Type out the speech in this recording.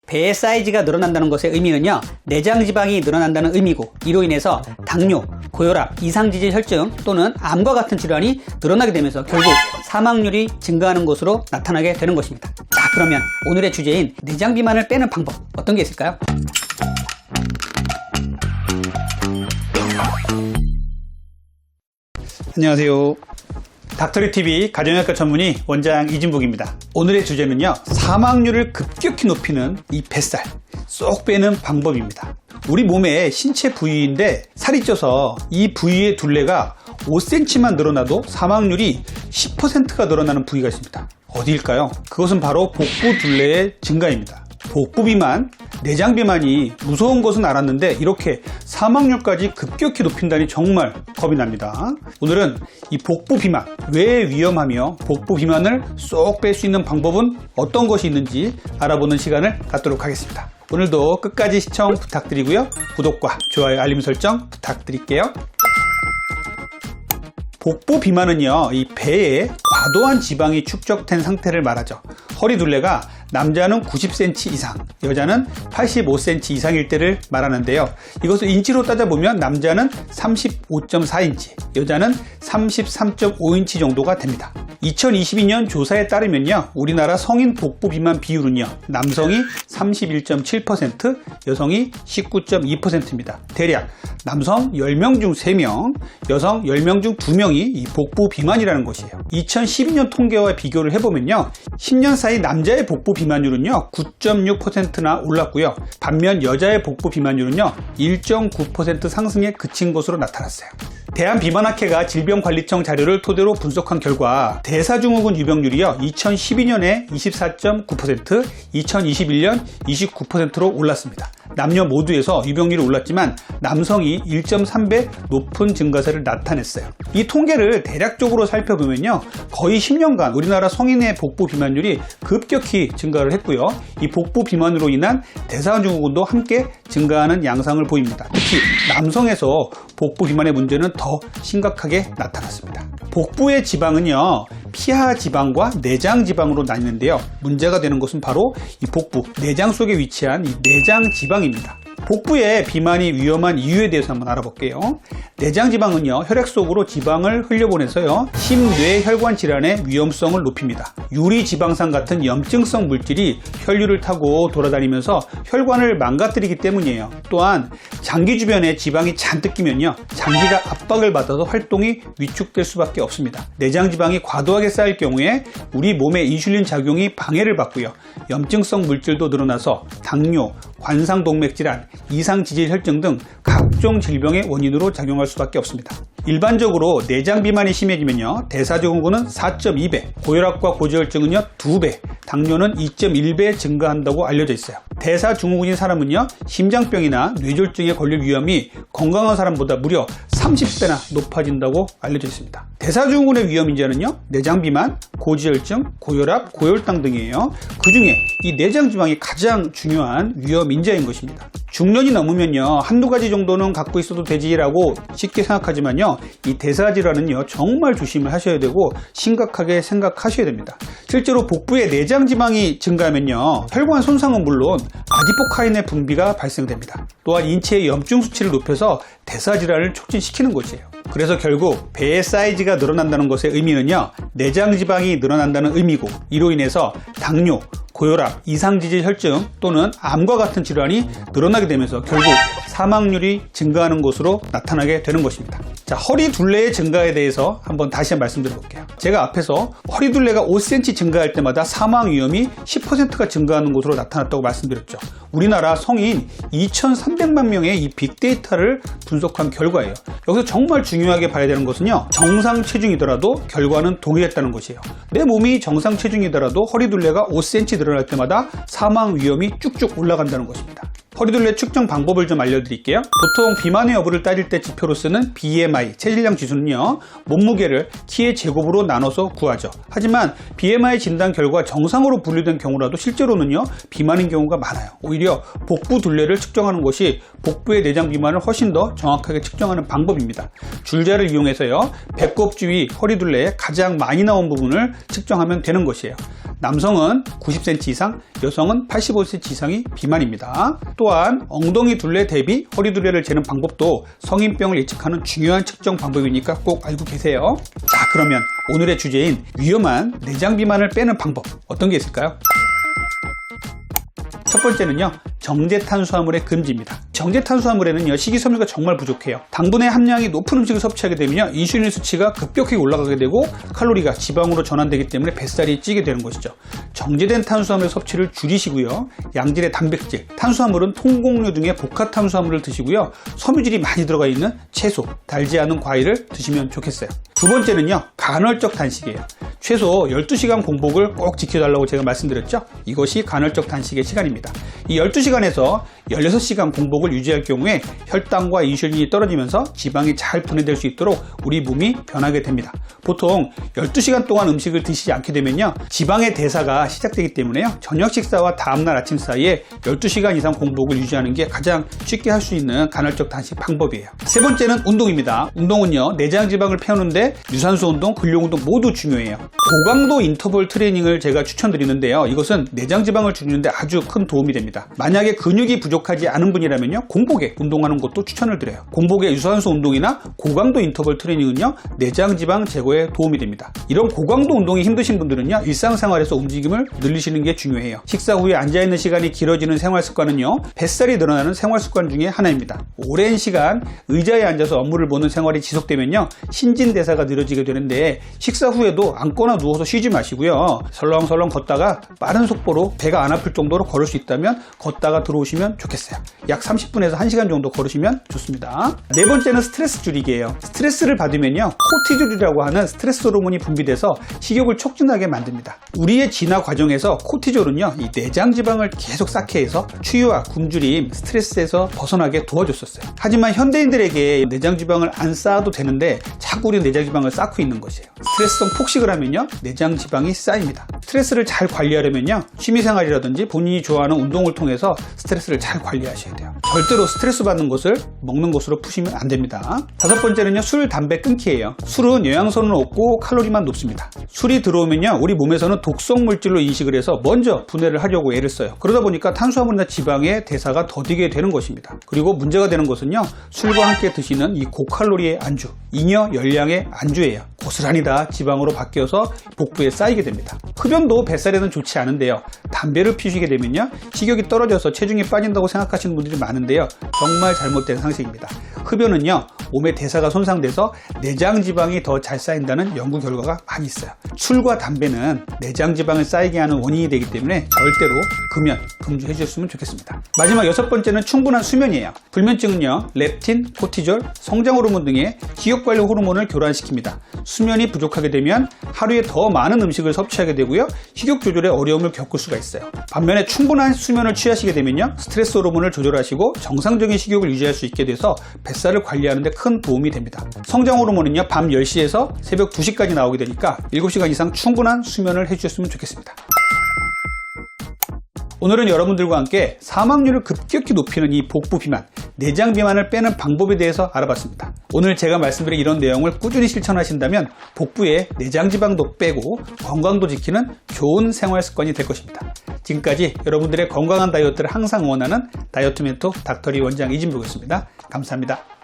배의 사이즈가 늘어난다는 것의 의미는요, 내장 지방이 늘어난다는 의미고, 이로 인해서 당뇨, 고혈압, 이상지질 혈증 또는 암과 같은 질환이 늘어나게 되면서 결국 사망률이 증가하는 것으로 나타나게 되는 것입니다. 자, 그러면 오늘의 주제인 내장 비만을 빼는 방법, 어떤 게 있을까요? 안녕하세요. 닥터리TV 가정의학과 전문의 원장 이진복입니다. 오늘의 주제는요, 사망률을 급격히 높이는 이 뱃살 쏙 빼는 방법입니다. 우리 몸의 신체 부위인데 살이 쪄서 이 부위의 둘레가 5cm만 늘어나도 사망률이 10%가 늘어나는 부위가 있습니다. 어디일까요? 그것은 바로 복부 둘레의 증가입니다. 복부 비만, 내장 비만이 무서운 것은 알았는데 이렇게 사망률까지 급격히 높인다니 정말 겁이 납니다. 오늘은 이 복부 비만, 왜 위험하며 복부 비만을 쏙 뺄 수 있는 방법은 어떤 것이 있는지 알아보는 시간을 갖도록 하겠습니다. 오늘도 끝까지 시청 부탁드리고요. 구독과 좋아요, 알림 설정 부탁드릴게요. 복부 비만은요, 이 배에 과도한 지방이 축적된 상태를 말하죠. 허리 둘레가 남자는 90cm 이상, 여자는 85cm 이상일 때를 말하는데요. 이것을 인치로 따져보면 남자는 35.4인치, 여자는 33.5인치 정도가 됩니다. 2022년 조사에 따르면요, 우리나라 성인 복부 비만 비율은요, 남성이 31.7%, 여성이 19.2%입니다. 대략 남성 10명 중 3명, 여성 10명 중 2명이 이 복부 비만이라는 것이에요. 2012년 통계와 비교를 해보면요, 10년 사이 남자의 복부 비만율은요 9.6%나 올랐고요, 반면 여자의 복부 비만율은요 1.9% 상승에 그친 것으로 나타났어요. 대한비만학회가 질병관리청 자료를 토대로 분석한 결과 대사증후군 유병률이요 2012년에 24.9%, 2021년 29%로 올랐습니다. 남녀 모두에서 유병률이 올랐지만 남성이 1.3배 높은 증가세를 나타냈어요. 이 통계를 대략적으로 살펴보면요, 거의 10년간 우리나라 성인의 복부 비만율이 급격히 증가를 했고요, 이 복부 비만으로 인한 대사증후군도 함께 증가하는 양상을 보입니다. 특히 남성에서 복부 비만의 문제는 더 심각하게 나타났습니다. 복부의 지방은요, 피하 지방과 내장 지방으로 나뉘는데요, 문제가 되는 것은 바로 이 복부, 내장 속에 위치한 이 내장 지방입니다. 복부의 비만이 위험한 이유에 대해서 한번 알아볼게요. 내장 지방은요, 혈액 속으로 지방을 흘려보내서요, 심뇌혈관 질환의 위험성을 높입니다. 유리지방산 같은 염증성 물질이 혈류를 타고 돌아다니면서 혈관을 망가뜨리기 때문이에요. 또한 장기 주변에 지방이 잔뜩 끼면요, 장기가 압박을 받아서 활동이 위축될 수밖에 없습니다. 내장 지방이 과도하게 쌓일 경우에 우리 몸의 인슐린 작용이 방해를 받고요, 염증성 물질도 늘어나서 당뇨, 관상동맥질환, 이상지질 혈증 등 각종 질병의 원인으로 작용할 수밖에 없습니다. 일반적으로 내장 비만이 심해지면요, 대사증후군은 4.2배, 고혈압과 고지혈증은요 2배, 당뇨는 2.1배 증가한다고 알려져 있어요. 대사증후군인 사람은요, 심장병이나 뇌졸중에 걸릴 위험이 건강한 사람보다 무려 30배나 높아진다고 알려져 있습니다. 대사증후군의 위험 인자는요, 내장 비만, 고지혈증, 고혈압, 고혈당 등이에요. 그 중에 이 내장 지방이 가장 중요한 위험 인자인 것입니다. 중년이 넘으면요, 한두 가지 정도는 갖고 있어도 되지라고 쉽게 생각하지만요, 이 대사질환은요 정말 조심을 하셔야 되고 심각하게 생각하셔야 됩니다. 실제로 복부에 내장 지방이 증가하면요, 혈관 손상은 물론 아디포카인의 분비가 발생됩니다. 또한 인체의 염증 수치를 높여서 대사질환을 촉진시키는 것이에요. 그래서 결국 배의 사이즈가 늘어난다는 것의 의미는요, 내장 지방이 늘어난다는 의미고, 이로 인해서 당뇨, 고혈압, 이상지질 혈증 또는 암과 같은 질환이 늘어나게 되면서 결국 사망률이 증가하는 것으로 나타나게 되는 것입니다. 자, 허리 둘레의 증가에 대해서 한번 다시 말씀드려 볼게요. 제가 앞에서 허리 둘레가 5cm 증가할 때마다 사망 위험이 10%가 증가하는 것으로 나타났다고 말씀드렸죠. 우리나라 성인 2,300만 명의 이 빅데이터를 분석한 결과예요. 여기서 정말 중요하게 봐야 되는 것은요, 정상 체중이더라도 결과는 동일했다는 것이에요. 내 몸이 정상 체중이더라도 허리 둘레가 5cm 늘어날 때마다 사망 위험이 쭉쭉 올라간다는 것입니다. 허리둘레 측정 방법을 좀 알려드릴게요. 보통 비만의 여부를 따질 때 지표로 쓰는 BMI, 체질량 지수는요, 몸무게를 키의 제곱으로 나눠서 구하죠. 하지만 BMI 진단 결과 정상으로 분류된 경우라도 실제로는요, 비만인 경우가 많아요. 오히려 복부 둘레를 측정하는 것이 복부의 내장 비만을 훨씬 더 정확하게 측정하는 방법입니다. 줄자를 이용해서요, 배꼽 주위 허리둘레에 가장 많이 나온 부분을 측정하면 되는 것이에요. 남성은 90cm 이상, 여성은 85cm 이상이 비만입니다. 또한 엉덩이 둘레 대비 허리 둘레를 재는 방법도 성인병을 예측하는 중요한 측정 방법이니까 꼭 알고 계세요. 자, 그러면 오늘의 주제인 위험한 내장 비만을 빼는 방법 어떤 게 있을까요? 첫 번째는요, 정제탄수화물의 금지입니다. 정제탄수화물에는요, 식이섬유가 정말 부족해요. 당분의 함량이 높은 음식을 섭취하게 되면요, 인슐린 수치가 급격히 올라가게 되고 칼로리가 지방으로 전환되기 때문에 뱃살이 찌게 되는 것이죠. 정제된 탄수화물 섭취를 줄이시고요, 양질의 단백질, 탄수화물은 통곡류 등의 복합탄수화물을 드시고요, 섬유질이 많이 들어가 있는 채소, 달지 않은 과일을 드시면 좋겠어요. 두 번째는요, 간헐적 단식이에요. 최소 12시간 공복을 꼭 지켜달라고 제가 말씀드렸죠. 이것이 간헐적 단식의 시간입니다. 이 12시간에서 16시간 공복을 유지할 경우에 혈당과 인슐린이 떨어지면서 지방이 잘 분해될 수 있도록 우리 몸이 변하게 됩니다. 보통 12시간 동안 음식을 드시지 않게 되면요, 지방의 대사가 시작되기 때문에요, 저녁 식사와 다음날 아침 사이에 12시간 이상 공복을 유지하는 게 가장 쉽게 할 수 있는 간헐적 단식 방법이에요. 세 번째는 운동입니다. 운동은요, 내장 지방을 태우는데 유산소 운동, 근력 운동 모두 중요해요. 고강도 인터벌 트레이닝을 제가 추천드리는데요, 이것은 내장 지방을 줄이는데 아주 큰 도움이 됩니다. 만약에 근육이 부족하지 않은 분이라면요, 공복에 운동하는 것도 추천을 드려요. 공복의 유산소 운동이나 고강도 인터벌 트레이닝은요, 내장 지방 제거에 도움이 됩니다. 이런 고강도 운동이 힘드신 분들은요, 일상생활에서 움직임을 늘리시는 게 중요해요. 식사 후에 앉아있는 시간이 길어지는 생활 습관은요, 뱃살이 늘어나는 생활 습관 중에 하나입니다. 오랜 시간 의자에 앉아서 업무를 보는 생활이 지속되면요, 신진대사가 느려지게 되는데, 식사 후에도 앉거나 누워서 쉬지 마시고요, 설렁설렁 걷다가 빠른 속도로 배가 안 아플 정도로 걸을 수 있다면 걷다가 들어오시면 좋겠어요. 약 30분에서 1시간 정도 걸으시면 좋습니다. 네 번째는 스트레스 줄이기예요. 스트레스를 받으면요, 코티졸이라고 하는 스트레스 호르몬이 분비돼서 식욕을 촉진하게 만듭니다. 우리의 진화 과정에서 코티졸은요, 이 내장 지방을 계속 쌓게 해서 추유와 굶주림, 스트레스에서 벗어나게 도와줬었어요. 하지만 현대인들에게 내장 지방을 안 쌓아도 되는데 자꾸 우리 내장 지방을 쌓고 있는 것이에요. 스트레스성 폭식을 하면요, 내장 지방이 쌓입니다. 스트레스를 잘 관리하려면요, 취미생활이라든지 본인이 좋아하는 운동을 통해서 스트레스를 잘 관리하셔야 돼요. 절대로 스트레스 받는 것을 먹는 것으로 푸시면 안 됩니다. 다섯 번째는요, 술, 담배 끊기예요. 술은 영양소는 없고 칼로리만 높습니다. 술이 들어오면요, 우리 몸에서는 독성 물질로 인식을 해서 먼저 분해를 하려고 애를 써요. 그러다 보니까 탄수화물이나 지방의 대사가 더디게 되는 것입니다. 그리고 문제가 되는 것은요, 술과 함께 드시는 이 고칼로리의 안주, 잉여 열량의 안주예요. 고스란히 다 지방으로 바뀌어서 복부에 쌓이게 됩니다. 흡연도 뱃살에는 좋지 않은데요, 담배를 피우시게 되면요, 식욕이 떨어져서 체중이 빠진다고 생각하시는 분들이 많은데요, 정말 잘못된 상식입니다. 흡연은요, 몸의 대사가 손상돼서 내장 지방이 더 잘 쌓인다는 연구 결과가 많이 있어요. 술과 담배는 내장 지방을 쌓이게 하는 원인이 되기 때문에 절대로 금연, 금주해 주셨으면 좋겠습니다. 마지막 여섯 번째는 충분한 수면이에요. 불면증은요, 렙틴, 코티졸, 성장 호르몬 등의 기억 관리 호르몬을 교란시킵니다. 수면이 부족하게 되면 하루에 더 많은 음식을 섭취하게 되고요, 식욕 조절에 어려움을 겪을 수가 있어요. 반면에 충분한 수면을 취하시게 되면요, 스트레스 호르몬을 조절하시고 정상적인 식욕을 유지할 수 있게 돼서 뱃살을 관리하는 데 큰 도움이 됩니다. 성장 호르몬은요, 밤 10시에서 새벽 2시까지 나오게 되니까 7시간 이상 충분한 수면을 해주셨으면 좋겠습니다. 오늘은 여러분들과 함께 사망률을 급격히 높이는 이 복부 비만, 내장 비만을 빼는 방법에 대해서 알아봤습니다. 오늘 제가 말씀드린 이런 내용을 꾸준히 실천하신다면 복부의 내장 지방도 빼고 건강도 지키는 좋은 생활 습관이 될 것입니다. 지금까지 여러분들의 건강한 다이어트를 항상 응원하는 다이어트 멘토 닥터리 원장 이진부였습니다. 감사합니다.